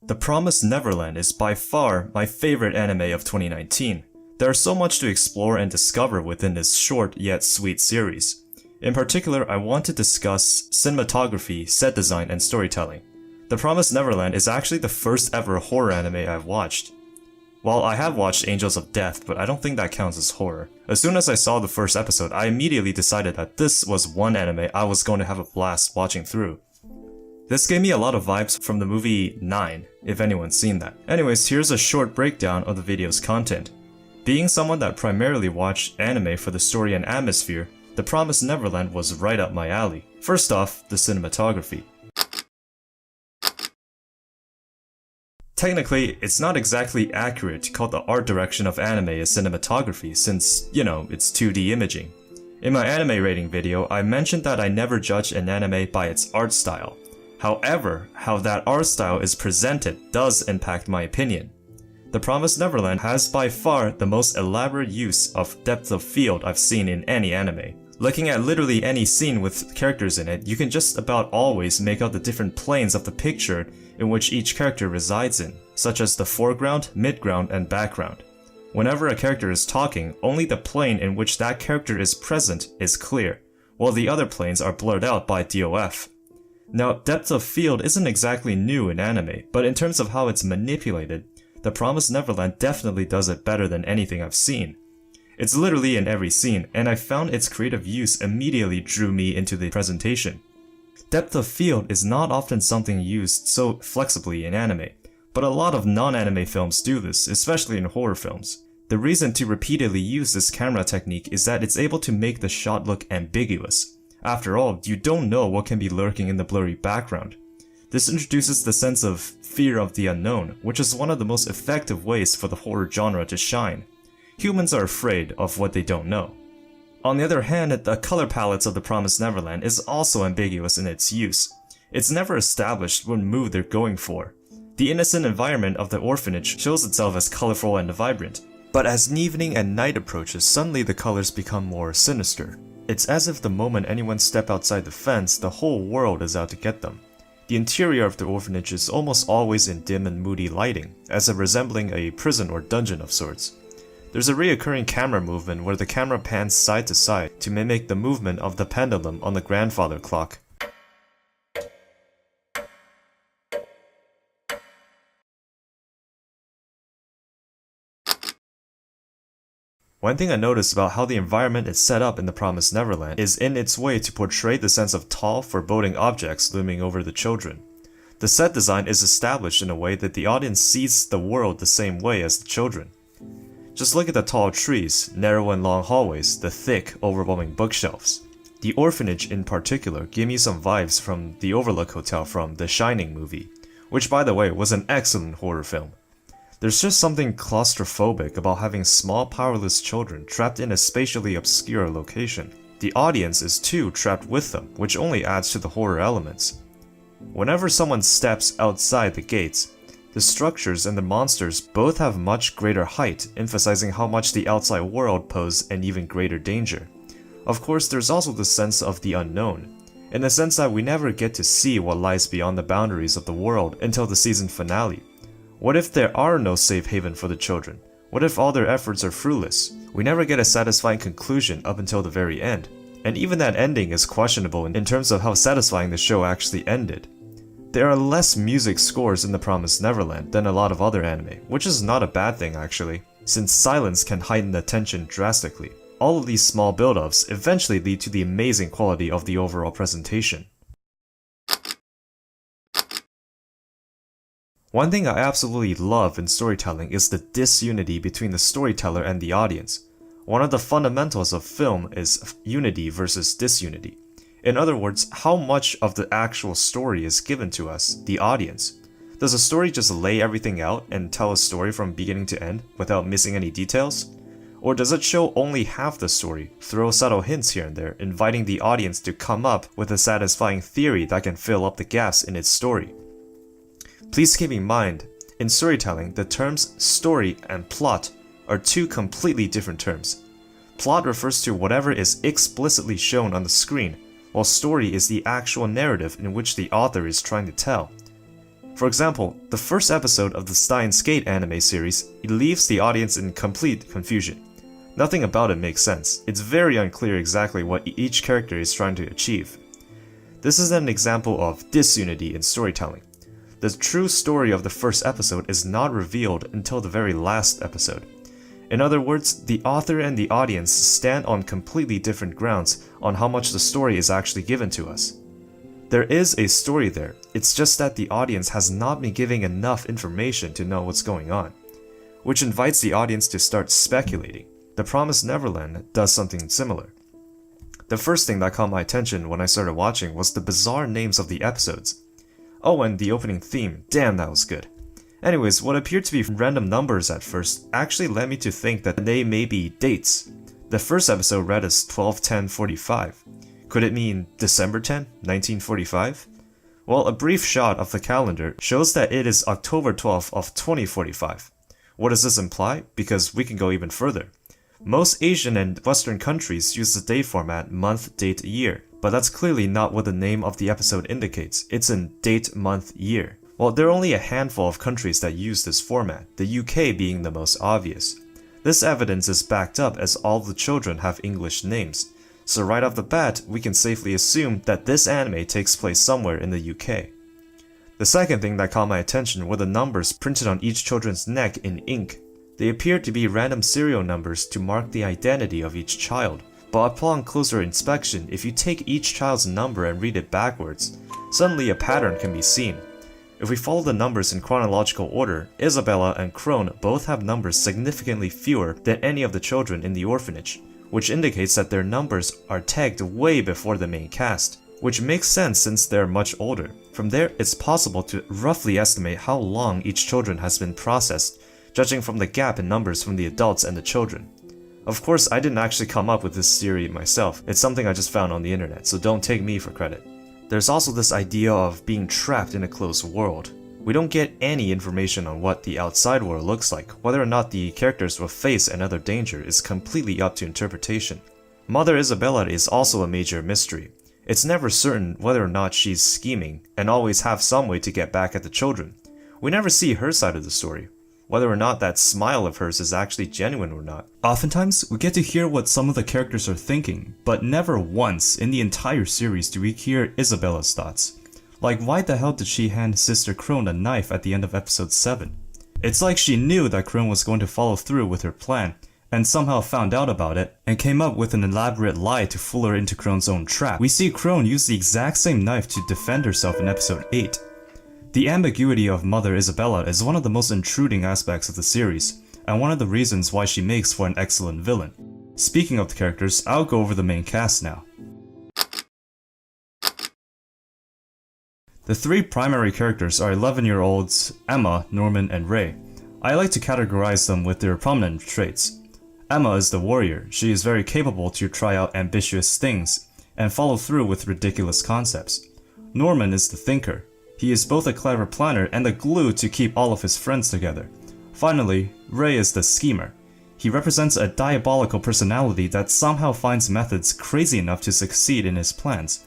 The Promised Neverland is by far my favorite anime of 2019. There is so much to explore and discover within this short yet sweet series. In particular, I want to discuss cinematography, set design, and storytelling. The Promised Neverland is actually the first ever horror anime I've watched. Well, I have watched Angels of Death, but I don't think that counts as horror. As soon as I saw the first episode, I immediately decided that this was one anime I was going to have a blast watching through. This gave me a lot of vibes from the movie 9, if anyone's seen that. Anyways, here's a short breakdown of the video's content. Being someone that primarily watched anime for the story and atmosphere, The Promised Neverland was right up my alley. First off, the cinematography. Technically, it's not exactly accurate to call the art direction of anime as cinematography since, it's 2D imaging. In my anime rating video, I mentioned that I never judge an anime by its art style. However, how that art style is presented does impact my opinion. The Promised Neverland has by far the most elaborate use of depth of field I've seen in any anime. Looking at literally any scene with characters in it, you can just about always make out the different planes of the picture in which each character resides in, such as the foreground, midground, and background. Whenever a character is talking, only the plane in which that character is present is clear, while the other planes are blurred out by DOF. Now, depth of field isn't exactly new in anime, but in terms of how it's manipulated, The Promised Neverland definitely does it better than anything I've seen. It's literally in every scene, and I found its creative use immediately drew me into the presentation. Depth of field is not often something used so flexibly in anime, but a lot of non-anime films do this, especially in horror films. The reason to repeatedly use this camera technique is that it's able to make the shot look ambiguous. After all, you don't know what can be lurking in the blurry background. This introduces the sense of fear of the unknown, which is one of the most effective ways for the horror genre to shine. Humans are afraid of what they don't know. On the other hand, the color palettes of The Promised Neverland is also ambiguous in its use. It's never established what mood they're going for. The innocent environment of the orphanage shows itself as colorful and vibrant, but as evening and night approaches, suddenly the colors become more sinister. It's as if the moment anyone steps outside the fence, the whole world is out to get them. The interior of the orphanage is almost always in dim and moody lighting, as if resembling a prison or dungeon of sorts. There's a reoccurring camera movement where the camera pans side to side to mimic the movement of the pendulum on the grandfather clock. One thing I noticed about how the environment is set up in The Promised Neverland is in its way to portray the sense of tall, foreboding objects looming over the children. The set design is established in a way that the audience sees the world the same way as the children. Just look at the tall trees, narrow and long hallways, the thick, overwhelming bookshelves. The orphanage in particular gave me some vibes from the Overlook Hotel from The Shining movie, which by the way was an excellent horror film. There's just something claustrophobic about having small powerless children trapped in a spatially obscure location. The audience is too trapped with them, which only adds to the horror elements. Whenever someone steps outside the gates, the structures and the monsters both have much greater height, emphasizing how much the outside world poses an even greater danger. Of course, there's also the sense of the unknown, in the sense that we never get to see what lies beyond the boundaries of the world until the season finale. What if there are no safe haven for the children? What if all their efforts are fruitless? We never get a satisfying conclusion up until the very end. And even that ending is questionable in terms of how satisfying the show actually ended. There are less music scores in The Promised Neverland than a lot of other anime, which is not a bad thing actually, since silence can heighten the tension drastically. All of these small build-ups eventually lead to the amazing quality of the overall presentation. One thing I absolutely love in storytelling is the disunity between the storyteller and the audience. One of the fundamentals of film is unity versus disunity. In other words, how much of the actual story is given to us, the audience. Does a story just lay everything out and tell a story from beginning to end without missing any details? Or does it show only half the story, throw subtle hints here and there, inviting the audience to come up with a satisfying theory that can fill up the gaps in its story? Please keep in mind, in storytelling, the terms story and plot are two completely different terms. Plot refers to whatever is explicitly shown on the screen, while story is the actual narrative in which the author is trying to tell. For example, the first episode of the Steins Gate anime series leaves the audience in complete confusion. Nothing about it makes sense. It's very unclear exactly what each character is trying to achieve. This is an example of disunity in storytelling. The true story of the first episode is not revealed until the very last episode. In other words, the author and the audience stand on completely different grounds on how much the story is actually given to us. There is a story there, it's just that the audience has not been giving enough information to know what's going on, which invites the audience to start speculating. The Promised Neverland does something similar. The first thing that caught my attention when I started watching was the bizarre names of the episodes. Oh, and the opening theme, damn that was good. Anyways, what appeared to be random numbers at first actually led me to think that they may be dates. The first episode read as 12/10/45. Could it mean December 10, 1945? Well, a brief shot of the calendar shows that it is October 12th of 2045. What does this imply? Because we can go even further. Most Asian and Western countries use the date format month, date, year, but that's clearly not what the name of the episode indicates. It's in date, month, year. Well, there are only a handful of countries that use this format, the UK being the most obvious. This evidence is backed up as all the children have English names, so right off the bat, we can safely assume that this anime takes place somewhere in the UK. The second thing that caught my attention were the numbers printed on each children's neck in ink. They appeared to be random serial numbers to mark the identity of each child, but upon closer inspection, if you take each child's number and read it backwards, suddenly a pattern can be seen. If we follow the numbers in chronological order, Isabella and Krone both have numbers significantly fewer than any of the children in the orphanage, which indicates that their numbers are tagged way before the main cast, which makes sense since they're much older. From there, it's possible to roughly estimate how long each children has been processed, judging from the gap in numbers from the adults and the children. Of course, I didn't actually come up with this theory myself, it's something I just found on the internet, so don't take me for credit. There's also this idea of being trapped in a closed world. We don't get any information on what the outside world looks like. Whether or not the characters will face another danger is completely up to interpretation. Mother Isabella is also a major mystery. It's never certain whether or not she's scheming and always have some way to get back at the children. We never see her side of the story, whether or not that smile of hers is actually genuine or not. Oftentimes, we get to hear what some of the characters are thinking, but never once in the entire series do we hear Isabella's thoughts. Like, why the hell did she hand Sister Krone a knife at the end of episode 7? It's like she knew that Krone was going to follow through with her plan, and somehow found out about it, and came up with an elaborate lie to fool her into Krone's own trap. We see Krone use the exact same knife to defend herself in episode 8. The ambiguity of Mother Isabella is one of the most intruding aspects of the series, and one of the reasons why she makes for an excellent villain. Speaking of the characters, I'll go over the main cast now. The three primary characters are 11-year-olds Emma, Norman, and Ray. I like to categorize them with their prominent traits. Emma is the warrior. She is very capable to try out ambitious things and follow through with ridiculous concepts. Norman is the thinker. He is both a clever planner and the glue to keep all of his friends together. Finally, Ray is the schemer. He represents a diabolical personality that somehow finds methods crazy enough to succeed in his plans.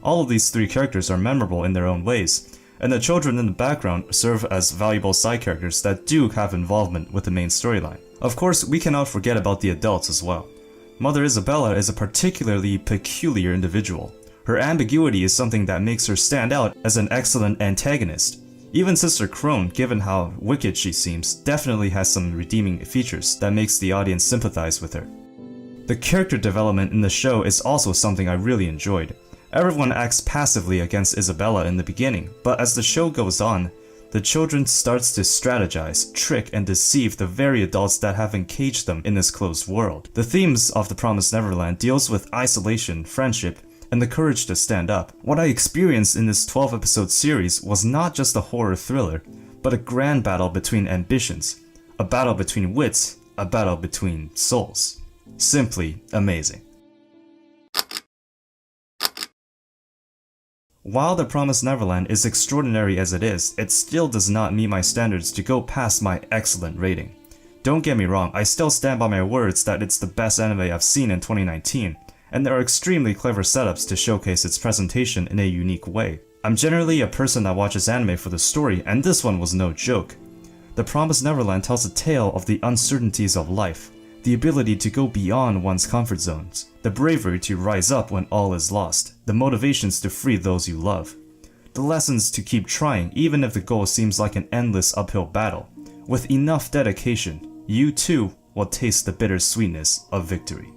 All of these three characters are memorable in their own ways, and the children in the background serve as valuable side characters that do have involvement with the main storyline. Of course, we cannot forget about the adults as well. Mother Isabella is a particularly peculiar individual. Her ambiguity is something that makes her stand out as an excellent antagonist. Even Sister Krone, given how wicked she seems, definitely has some redeeming features that makes the audience sympathize with her. The character development in the show is also something I really enjoyed. Everyone acts passively against Isabella in the beginning, but as the show goes on, the children starts to strategize, trick, and deceive the very adults that have encaged them in this closed world. The themes of The Promised Neverland deals with isolation, friendship, and the courage to stand up. What I experienced in this 12-episode series was not just a horror thriller, but a grand battle between ambitions, a battle between wits, a battle between souls. Simply amazing. While The Promised Neverland is extraordinary as it is, it still does not meet my standards to go past my excellent rating. Don't get me wrong, I still stand by my words that it's the best anime I've seen in 2019, and there are extremely clever setups to showcase its presentation in a unique way. I'm generally a person that watches anime for the story, and this one was no joke. The Promised Neverland tells a tale of the uncertainties of life, the ability to go beyond one's comfort zones, the bravery to rise up when all is lost, the motivations to free those you love, the lessons to keep trying even if the goal seems like an endless uphill battle. With enough dedication, you too will taste the bitter sweetness of victory.